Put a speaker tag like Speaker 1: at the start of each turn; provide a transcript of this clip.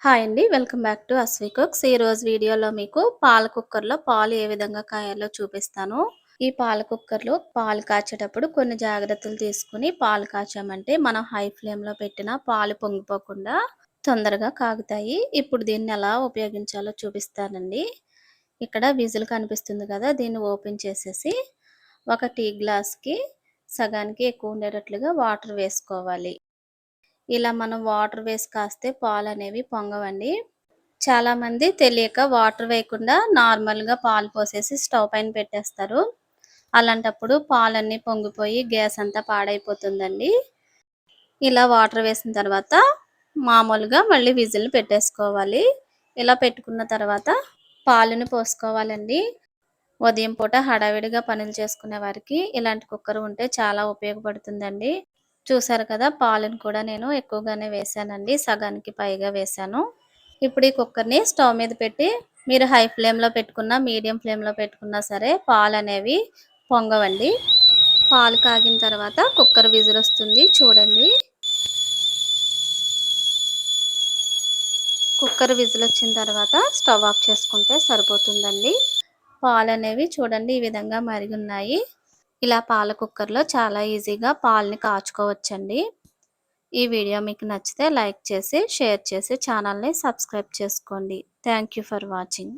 Speaker 1: Hi అండి. Welcome back to Asvi cooks. ఈరోజు వీడియోలో మీకు పాల కుక్కర్‌లో పాలు ఏ విధంగా కాయాలో చూపిస్తాను. ఈ పాల కుక్కర్‌లో పాలు కాచేటప్పుడు కొన్ని జాగ్రత్తలు తీసుకొని పాలు కాచామంటే మనం హై ఫ్లేమ్‌లో పెట్టిన పాలు పొంగిపోకుండా తొందరగా కాగుతాయి. ఇప్పుడు దీన్ని ఎలా ఉపయోగించాలో చూపిస్తానండి. ఇక్కడ విజిల్ కనిపిస్తుంది కదా! దీన్ని ఓపెన్ చేసేసి ఒక టీ గ్లాస్‌కి సగానికి ఎక్కువ ఉండేటట్లుగా వాటర్ వేసుకోవాలి. ఇలా మనం వాటర్ వేసి కాస్తే పాలనేవి పొంగవండి. చాలామంది తెలియక వాటర్ వేయకుండా నార్మల్‌గా పాలు పోసేసి స్టవ్ పైన పెట్టేస్తారు. అలాంటప్పుడు పాలన్నీ పొంగిపోయి గ్యాస్ అంతా పాడైపోతుందండి. ఇలా వాటర్ వేసిన తర్వాత మామూలుగా మళ్ళీ విజిల్ పెట్టేసుకోవాలి. ఇలా పెట్టుకున్న తర్వాత పాలను పోసుకోవాలండి. ఉదయం పూట హడావిడిగా పనులు చేసుకునే వారికి ఇలాంటి కుక్కర్ ఉంటే చాలా ఉపయోగపడుతుందండి. చూసారు కదా! పాలను కూడా నేను ఎక్కువగానే వేశానండి. సగానికి పైగా వేశాను. ఇప్పుడు ఈ కుక్కర్‌ని స్టవ్ మీద పెట్టి మీరు హై ఫ్లేమ్‌లో పెట్టుకున్నా, మీడియం ఫ్లేమ్‌లో పెట్టుకున్నా సరే పాలనేవి పొంగవండి. పాలు కాగిన తర్వాత కుక్కర్ విజిల్ వస్తుంది చూడండి. కుక్కర్ విజిల్ వచ్చిన తర్వాత స్టవ్ ఆఫ్ చేసుకుంటే సరిపోతుందండి. పాలనేవి చూడండి ఈ విధంగా మరిగున్నాయి. ఇలా పాల కుక్కర్‌లో చాలా ఈజీగా పాలని కాచుకోవచ్చండి. ఈ వీడియో మీకు నచ్చితే లైక్ చేసి, షేర్ చేసి ఛానల్‌ని సబ్స్క్రైబ్ చేసుకోండి. Thank you for watching.